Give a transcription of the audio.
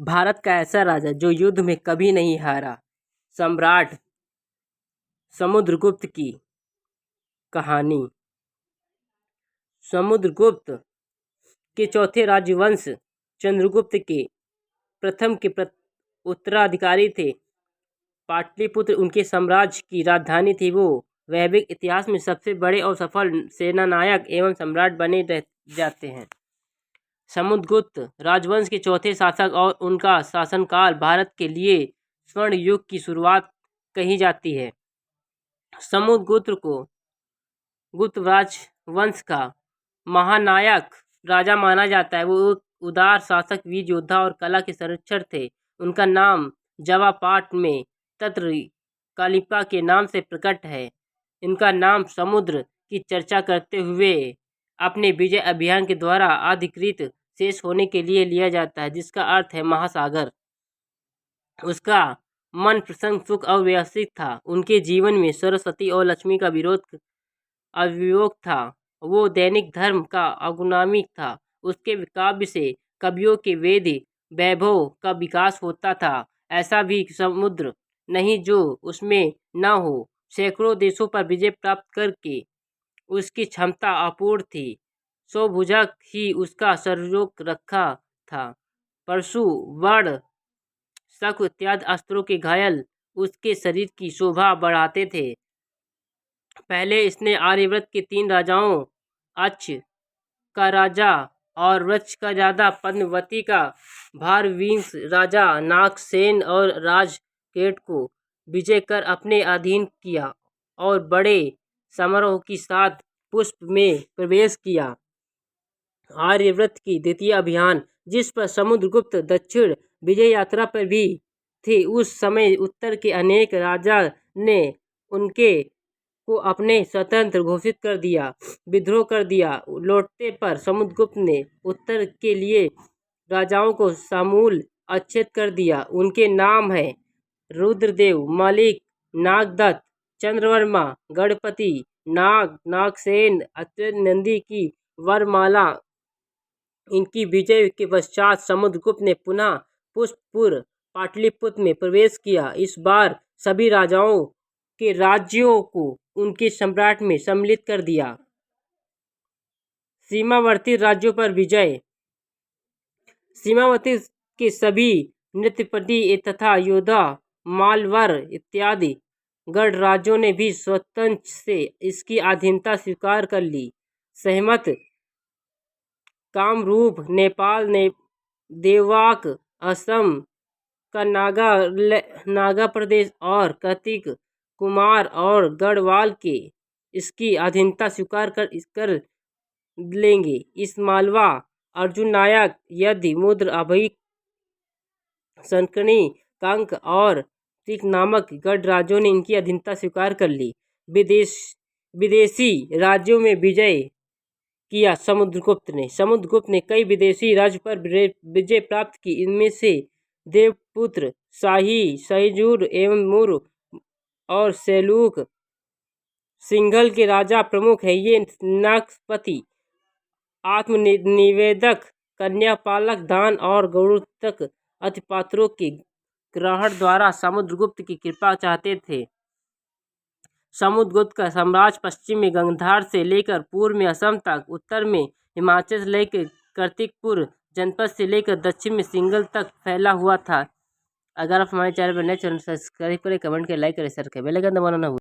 भारत का ऐसा राजा जो युद्ध में कभी नहीं हारा। सम्राट समुद्रगुप्त की कहानी। समुद्रगुप्त के चौथे राजवंश चंद्रगुप्त के प्रथम के उत्तराधिकारी थे। पाटलिपुत्र उनके साम्राज्य की राजधानी थी। वो वैश्विक इतिहास में सबसे बड़े और सफल सेनानायक एवं सम्राट बने रह जाते हैं। समुद्रगुप्त राजवंश के चौथे शासक और उनका शासनकाल भारत के लिए स्वर्ण युग की शुरुआत कही जाती है। समुद्रगुप्त को गुप्त राजवंश का महानायक राजा माना जाता है। वो उदार शासक, वीर योद्धा और कला के संरक्षक थे। उनका नाम जावा पाठ में तत्र कालिपा के नाम से प्रकट है। इनका नाम समुद्र की चर्चा करते हुए अपने विजय अभियान के द्वारा अधिकृत शेष होने के लिए लिया जाता है, जिसका अर्थ है महासागर। उसका मन प्रसन्न, सुख और व्यवस्थित था। उनके जीवन में सरस्वती और लक्ष्मी का विरोध अवियोग था। वो दैनिक धर्म का अनुगामी था। उसके काव्य से कवियों के वेद वैभव का विकास होता था। ऐसा भी समुद्र नहीं जो उसमें न हो। सैकड़ों देशों पर विजय प्राप्त करके उसकी क्षमता अपूर्ण थी। सौभुजक ही उसका सर्वोच्च रखा था। परशु, वर्ण, शंख इत्यादि अस्त्रों के घायल उसके शरीर की शोभा बढ़ाते थे। पहले इसने आर्यव्रत के 3 राजाओं, अक्ष का राजा और वृक्ष का राजा पद्मावती का भारविंश राजा नागसेन और राजकेट को विजय कर अपने अधीन किया और बड़े समारोह के साथ पुष्प में प्रवेश किया। आर्यव्रत की द्वितीय अभियान, जिस पर समुद्रगुप्त दक्षिण विजय यात्रा पर भी थे, उस समय उत्तर के अनेक राजा ने उनके को अपने स्वतंत्र घोषित कर दिया, विद्रोह कर दिया। लौटने पर समुद्रगुप्त ने उत्तर के लिए राजाओं को समूल अच्छेद कर दिया। उनके नाम है रुद्रदेव, मलिक, नागदत्त, चंद्रवर्मा, गणपति, नाग, नागसेन, अत्यनंदी की वरमाला। इनकी विजय के पश्चात समुद्रगुप्त ने पुनः पुष्पपुर पाटलिपुत्र में प्रवेश किया। इस बार सभी राजाओं के राज्यों को उनके सम्राट में सम्मिलित कर दिया। सीमावर्ती राज्यों पर विजय। सीमावर्ती के सभी नृपति तथा योद्धा, मालवर इत्यादि गणराज्यों ने भी स्वतंत्र से इसकी अधीनता स्वीकार कर ली। सहमत, कामरूप, नेपाल ने देववाक, असम का नागा प्रदेश और कार्तिक कुमार और गढ़वाल के इसकी अधीनता स्वीकार कर लेंगे। इस मालवा, अर्जुन नायक, यदि मुद्र, अभय, संकणी, कंक और तिक नामक गणराज्यों ने इनकी अधीनता स्वीकार कर ली। विदेशी राज्यों में विजय किया समुद्रगुप्त ने कई विदेशी राज्य पर विजय प्राप्त की। इनमें से देवपुत्र, शाही, सहीजूर एवं मुर और सेलूक सिंघल के राजा प्रमुख हैं। ये नक्सपति, आत्मनिवेदक, कन्यापालक, दान और गौरवतक अतिपात्रों के ग्रहण द्वारा समुद्रगुप्त की कृपा चाहते थे। समुद्रगुप्त का साम्राज्य पश्चिम में गंगधार से लेकर पूर्व में असम तक, उत्तर में हिमाचल से लेकर कार्तिकपुर जनपद से लेकर दक्षिण में सिंघल तक फैला हुआ था। अगर आप हमारे चैनल पर नए, चैनल सब्सक्राइब करें, कमेंट करें, लाइक करें, शेयर करें, बेल आइकन दबाना ना भूलें।